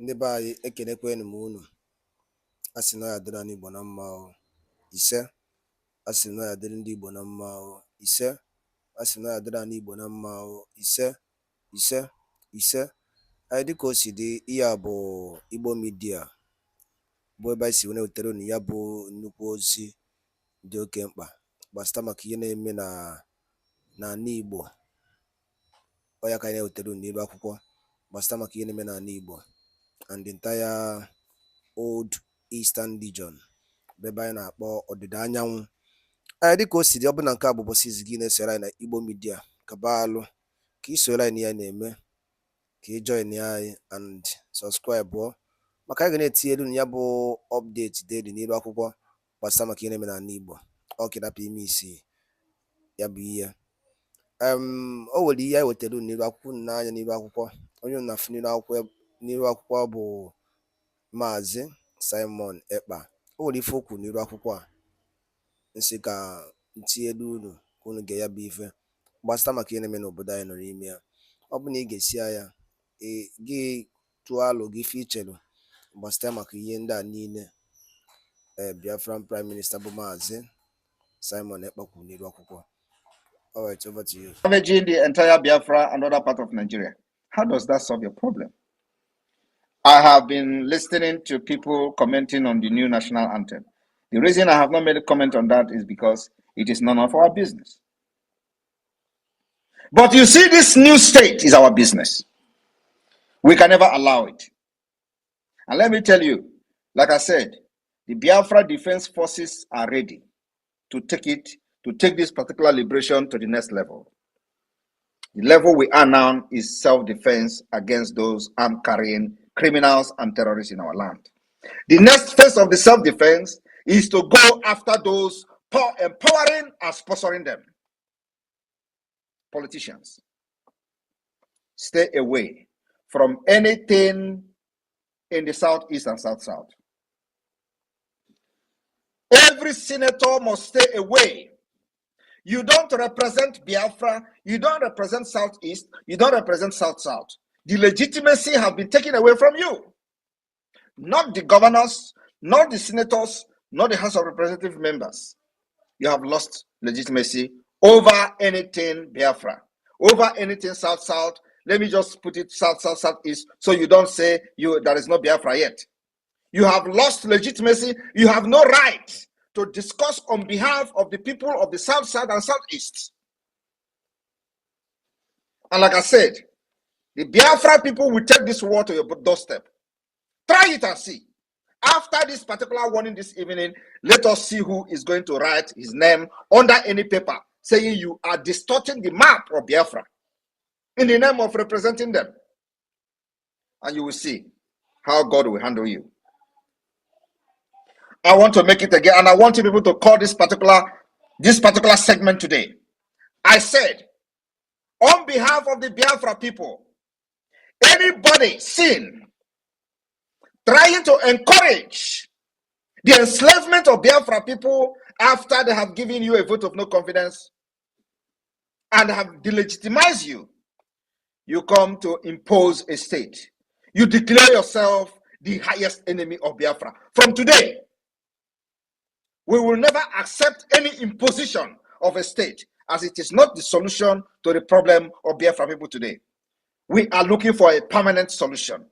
Ndị be anyị ekenekwanụ m unu. A sị na ọ ya dịrị ndị Igbo na mma o. Ise. A sị na ọ ya dịrị ndị Igbo na mma o. Ise. A sị na ọ ya dịrị ndị Igbo na mma o. Ise. Ise. Ise. Anyị dịka o si dị, ihe a bụ Igbo Media, bụ ebe anyị si wee wetara unu ya bụ nnukwu ozi dị oke mkpa gbasara maka ihe na-eme n'ala Igbo. Ọ ya ka anyị na-ewetara unu n'elu akwụkwọ gbasara maka ihe na-eme n'ala Igbo and the entire old Eastern region, bụ ebe anyị na-akpọ ọdịda anyanwụ. Anyị dịka o si dị, ọ bụ na nke a bụ ụbọchị izi gị na-esoro anyị na Igbo Media, kaba alụ ka ị soro anyị ya na-eme, ka ị join anyị and subscribe ọ, maka anyị ga na-etinye elu ya bụ update daily n'elu akwụkwọ gbasara maka ihe na-eme n'ala Igbo. Ọ kịdapụ ime isi ya bụ ihe. O nwere ihe anyị wetara unu n'elu akwụkwọ, n'anya n'elu akwụkwọ. Onye unu na-afụ n'elu akwụkwọ bụ Maazị Simon Ekpa. O nwere ife okwu n'elu akwụkwọ a nsị ka ntinye elu unu ka unu ga ya bụ ife gbasara maka ihe na-eme n'obodo anyị nọ n'ime ya. Ọ bụ na ị ga-esi ya gị tụọ alụ gị ife ichelụ gbasara maka ihe ndị a niile Biafran Prime Minister bụ Maazị Simon Ekpa kwuru n'elu akwụkwọ. All right, over to you. Ravaging the entire Biafra and other part of Nigeria. How does that solve your problem? I have been listening to people commenting on the new national anthem. The reason I have not made a comment on that is because it is none of our business. But you see, this new state is our business. We can never allow it. And let me tell you, like I said, the Biafra Defense Forces are ready to take this particular liberation to the next level. The level we are now is self-defense against those arm-carrying criminals and terrorists in our land. The next phase of the self-defense is to go after those empowering and sponsoring them. Politicians, stay away from anything in the Southeast and South-South. Every senator must stay away. You don't represent Biafra, you don't represent Southeast, you don't represent South-South. The legitimacy has been taken away from you. Not the governors, not the senators, not the House of Representative members. You have lost legitimacy over anything Biafra, over anything South-South. Let me just put it South-South, Southeast, so you don't say there is no Biafra yet. You have lost legitimacy. You have no right to discuss on behalf of the people of the South-South and Southeast. And like I said, the Biafra people will take this war to your doorstep. Try it and see. After this particular warning this evening, let us see who is going to write his name under any paper saying you are distorting the map of Biafra in the name of representing them. And you will see how God will handle you. I want to make it again, and I want you people to call this particular segment today. I said, on behalf of the Biafra people, anybody seen trying to encourage the enslavement of Biafra people after they have given you a vote of no confidence and have delegitimized you, you come to impose a state. You declare yourself the highest enemy of Biafra. From today, we will never accept any imposition of a state, as it is not the solution to the problem of Biafra people today. We are looking for a permanent solution,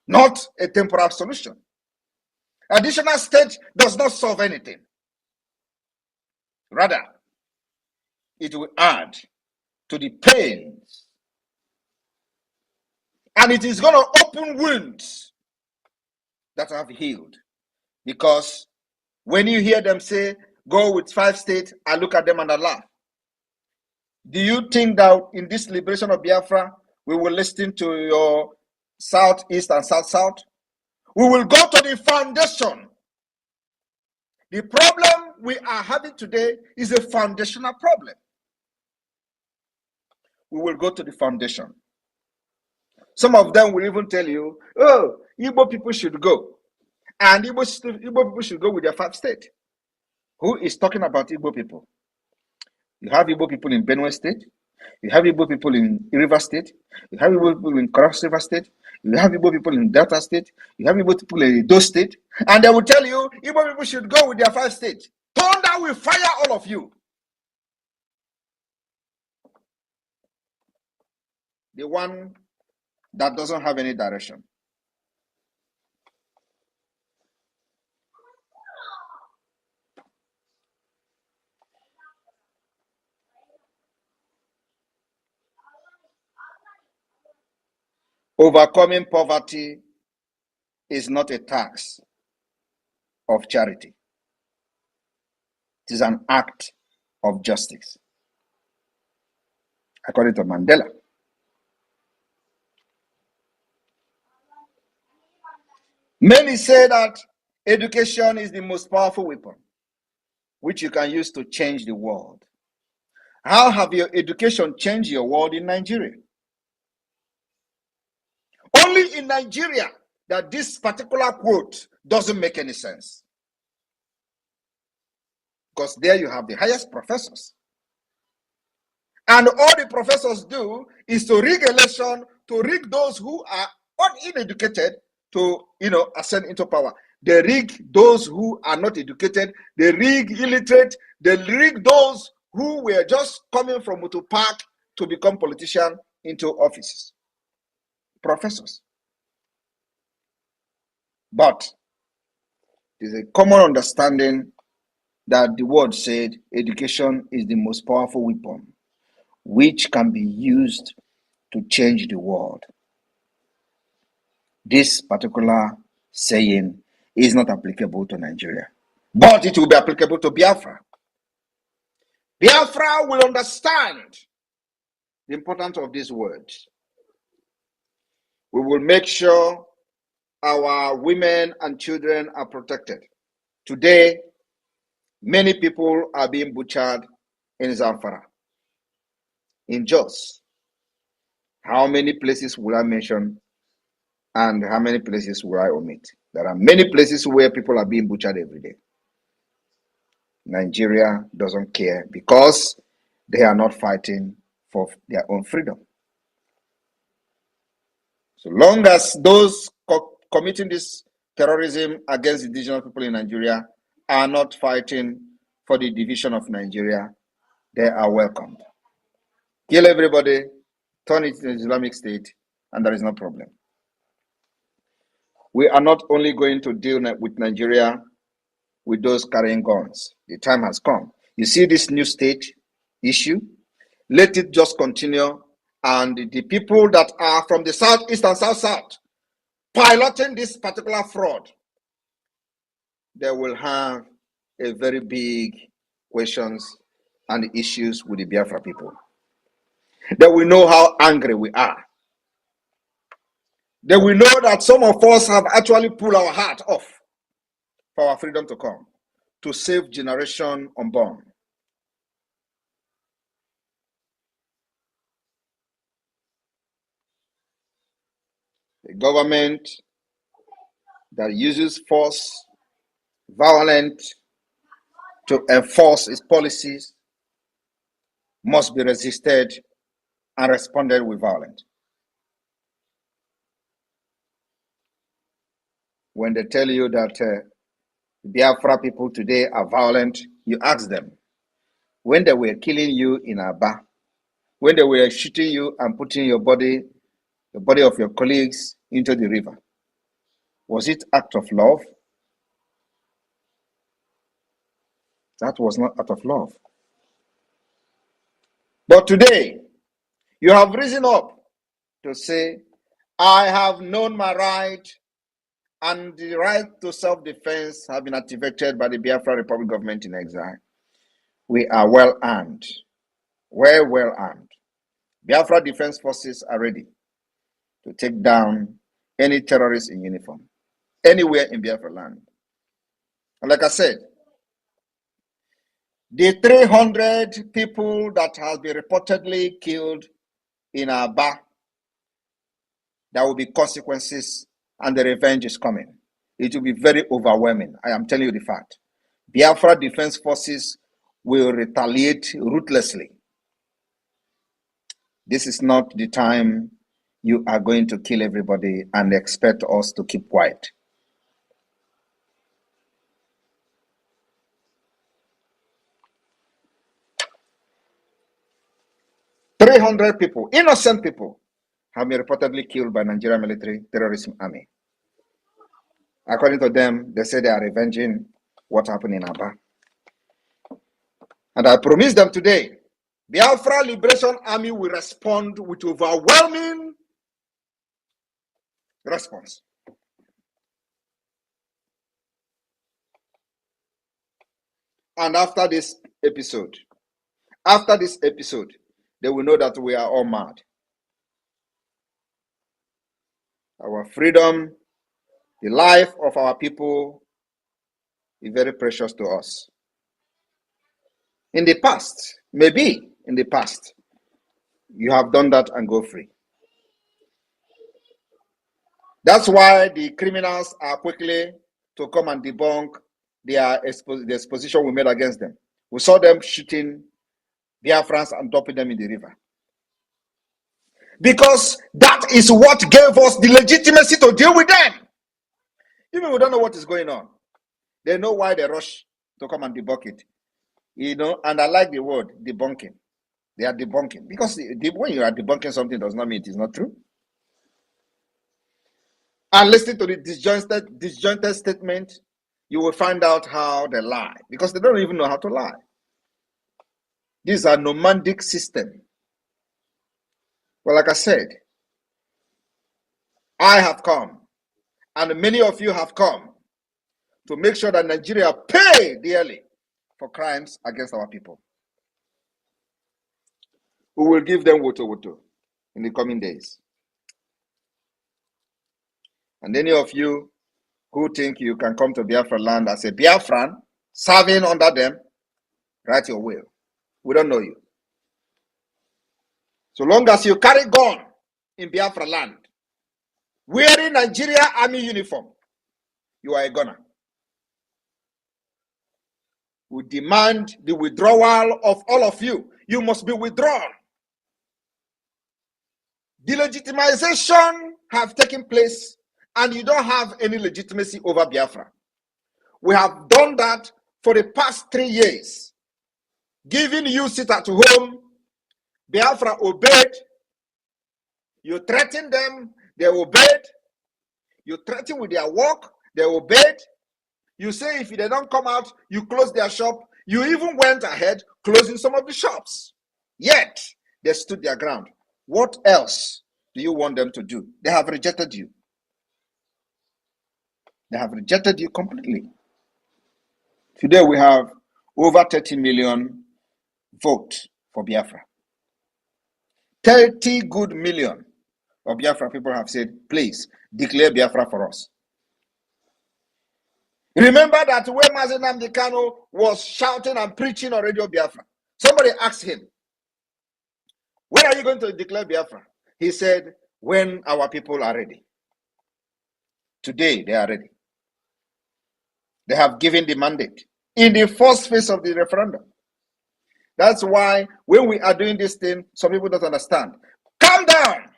not a temporary solution. Additional state does not solve anything. Rather, it will add to the pains, and it is going to open wounds that have healed. Because when you hear them say, go with 5 states, I look at them and I laugh. Do you think that in this liberation of Biafra, we will listen to your Southeast and South-South? We will go to the foundation. The problem we are having today is a foundational problem. We will go to the foundation. Some of them will even tell you, oh, Igbo people should go. And Igbo people should go with their 5 states. Who is talking about Igbo people? You have Igbo people in Benue State. You have Igbo people in River State. You have Igbo people in Cross River State. You have Igbo people in Delta State. You have Igbo people in Edo State. And they will tell you, Igbo people should go with their 5 states. Thunder will fire all of you. The one that doesn't have any direction. Overcoming poverty is not a task of charity. It is an act of justice, according to Mandela. Many say that education is the most powerful weapon which you can use to change the world. How have your education changed your world in Nigeria? Only in Nigeria that this particular quote doesn't make any sense. Because there you have the highest professors. And all the professors do is to rig election, to rig those who are uneducated to, ascend into power. They rig those who are not educated. They rig illiterate. They rig those who were just coming from Mutu Park to become politicians into offices. Professors. But there's a common understanding that the word said education is the most powerful weapon which can be used to change the world. This particular saying is not applicable to Nigeria, but it will be applicable to Biafra. Biafra will understand the importance of these words. We will make sure our women and children are protected. Today, many people are being butchered in Zamfara, in Jos. How many places will I mention and how many places will I omit? There are many places where people are being butchered every day. Nigeria doesn't care because they are not fighting for their own freedom. So long as those committing this terrorism against indigenous people in Nigeria are not fighting for the division of Nigeria, they are welcomed. Kill everybody, turn it into an Islamic State, and there is no problem. We are not only going to deal with Nigeria with those carrying guns. The time has come. You see this new state issue? Let it just continue. And the people that are from the southeast and south piloting this particular fraud, they will have a very big questions and issues with the Biafra people. They will know how angry we are. They will know that some of us have actually pulled our heart off for our freedom to come, to save generation unborn. The government that uses force, violence to enforce its policies must be resisted and responded with violence. When they tell you that Biafra people today are violent, you ask them, when they were killing you in Aba, when they were shooting you and putting the body of your colleagues into the river, was it act of love? That was not act of love. But today, you have risen up to say, I have known my right, and the right to self-defense have been activated by the Biafra Republic government in exile. We are well armed, well armed. Biafra Defense Forces are ready to take down any terrorist in uniform, anywhere in Biafra land. And like I said, the 300 people that have been reportedly killed in Aba, there will be consequences and the revenge is coming. It will be very overwhelming. I am telling you the fact. Biafra Defense Forces will retaliate ruthlessly. This is not the time you are going to kill everybody and expect us to keep quiet. "300 people, innocent people, have been reportedly killed by Nigerian military terrorism army. According to them, they say they are revenging what happened in Aba. And I promise them today, Biafra Liberation Army will respond with overwhelming response. And after this episode, they will know that we are all mad. Our freedom, the life of our people is very precious to us. In the past, maybe in the past, you have done that and go free. That's why the criminals are quickly to come and debunk the exposition we made against them. We saw them shooting Biafrans and dumping them in the river. Because that is what gave us the legitimacy to deal with them. Even we don't know what is going on. They know why they rush to come and debunk it. And I like the word debunking. They are debunking. Because when you are debunking something, does not mean it is not true. And listening to the disjointed statement, you will find out how they lie. Because they don't even know how to lie. These are nomadic system. Well, like I said, I have come, and many of you have come, to make sure that Nigeria pay dearly for crimes against our people. We will give them woto in the coming days. And any of you who think you can come to Biafra land as a Biafran, serving under them, write your will. We don't know you. So long as you carry gun in Biafra land, wearing Nigeria Army uniform, you are a gunner. We demand the withdrawal of all of you. You must be withdrawn. Delegitimization have taken place, and you don't have any legitimacy over Biafra. We have done that for the past 3 years, giving you sit at home. Biafra obeyed. You threaten them, they obeyed. You threaten with their work, they obeyed. You say if they don't come out, you close their shop. You even went ahead closing some of the shops. Yet, they stood their ground. What else do you want them to do? They have rejected you. They have rejected you completely. Today, we have over 30 million votes for Biafra. 30 good million of Biafra people have said, please, declare Biafra for us. Remember that when Mazi Nnamdi Kanu was shouting and preaching on Radio Biafra, somebody asked him, when are you going to declare Biafra? He said, when our people are ready. Today, they are ready. They have given the mandate in the first phase of the referendum. That's why when we are doing this thing, some people don't understand. Calm down.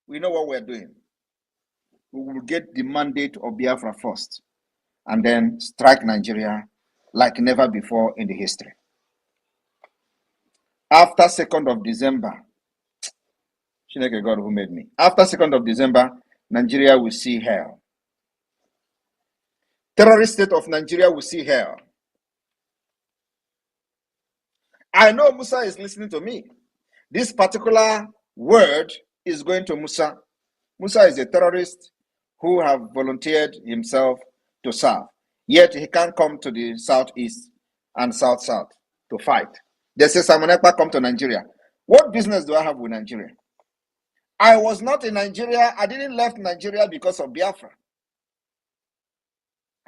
We know what we're doing. We will get the mandate of Biafra first, and then strike Nigeria like never before in the history. After 2nd of December, Chineke God who made me. After 2nd of December, Nigeria will see hell. Terrorist state of Nigeria will see hell. I know Musa is listening to me. This particular word is going to Musa. Musa is a terrorist who have volunteered himself to serve. Yet he can't come to the southeast and south-south to fight. They say Simon Ekpa come to Nigeria. What business do I have with Nigeria? I was not in Nigeria. I didn't left Nigeria because of Biafra.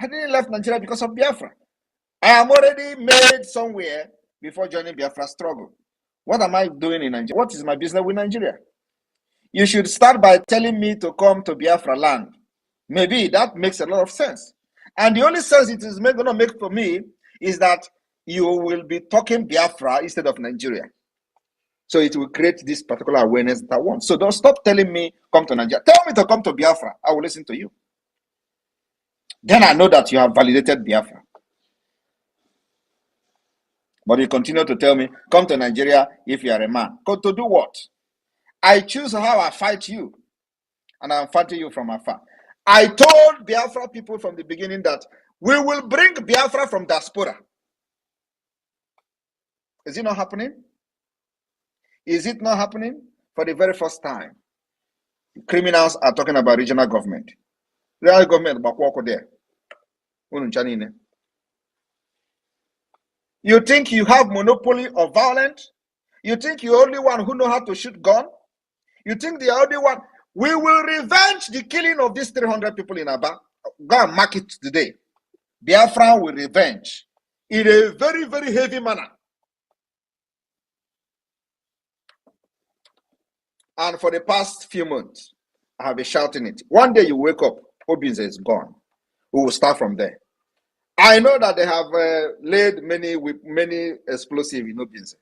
I didn't left Nigeria because of Biafra. I am already made somewhere before joining Biafra struggle. What am I doing in Nigeria? What is my business with Nigeria? You should start by telling me to come to Biafra land. Maybe that makes a lot of sense. And the only sense it is going to make for me is that you will be talking Biafra instead of Nigeria. So it will create this particular awareness that I want. So don't stop telling me, come to Nigeria. Tell me to come to Biafra. I will listen to you. Then I know that you have validated Biafra. But you continue to tell me, come to Nigeria if you are a man. Go to do what? I choose how I fight you. And I'm fighting you from afar. I told Biafra people from the beginning that we will bring Biafra from diaspora. Is it not happening? Is it not happening? For the very first time, criminals are talking about regional government. Regional government, there. You think you have monopoly of violence? You think you're the only one who know how to shoot gun? You think the only one? We will revenge the killing of these 300 people in Aba. Go and mark it today. Biafra will revenge in a very, very heavy manner. And for the past few months, I have been shouting it. One day you wake up, Obinze is gone. We will start from there. I know that they have laid many explosives in Obinze.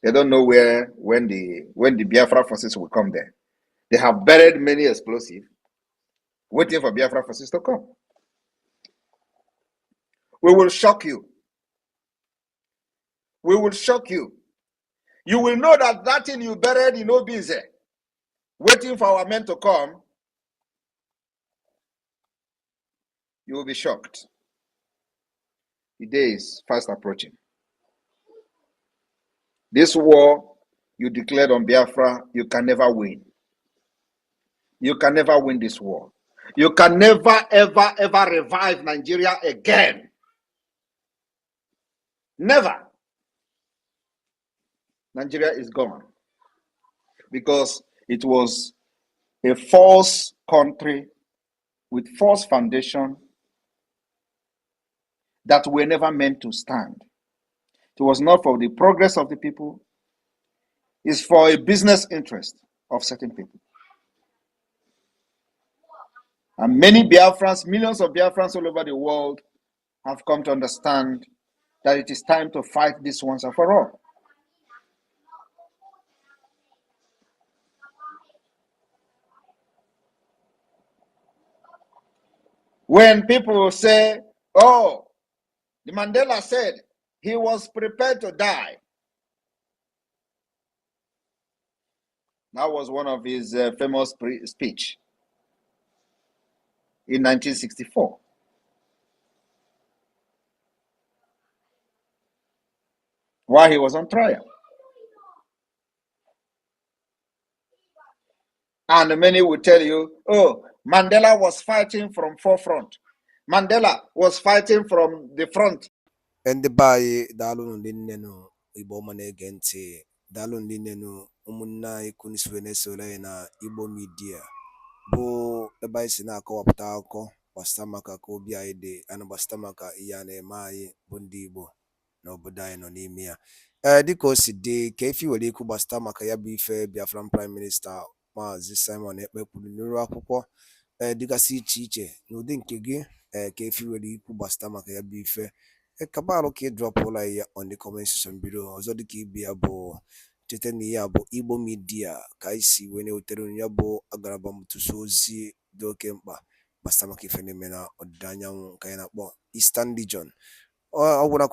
They don't know when the Biafra forces will come there. They have buried many explosives, waiting for Biafra forces to come. We will shock you. We will shock you. You will know that that thing you buried in Obinze, waiting for our men to come, you will be shocked. The day is fast approaching. This war you declared on Biafra, you can never win. You can never win this war. You can never, ever, ever revive Nigeria again. Never. Nigeria is gone. Because it was a false country with false foundation that were never meant to stand. It was not for the progress of the people. It's for a business interest of certain people. And many Biafrans, millions of Biafrans all over the world have come to understand that it is time to fight this once and for all. When people say, oh, the Mandela said he was prepared to die. That was one of his famous speech in 1964. While he was on trial. And many will tell you, oh, Mandela was fighting from forefront. Mandela was fighting from the front. Ndị be anyị daalụ ndị nne nụ Igbo ọma na-ege ntị, daalụ ndị nne nụ ụmụnne anyị kunisiwe na-esore anyị na Igbo midia bụ ebe anyị si na-akọwapụta akụkọ gbasara maka ka obi anyị dị ana gbasara maka ihe a na-eme anyị bụ ndị Igbo n'obodo anyị nọ n'ime ya. Dịka o si dị ka efi nwere ikwu gbasara maka ya bụ ife Biafran Prime Minister Maazị Simon Ekpe kwuru n'iru akwụkwọ dịgasị iche iche n'ụdị nke gị ka efi nwere ikwu gbasara maka ya bụ ife kabarụ ka ị dropụla ya on the comment section below. Ọzọ dịka ibe ya bụ cheta na ya bụ Igbo midia ka anyị si wee na-ewetere ya bụ agaraba mtụsị ozi dị oke mkpa gbasara maka ife na-eme na ọdịda anyanwụ nke anyị na-akpọ Eastern Region. Ọ gwụna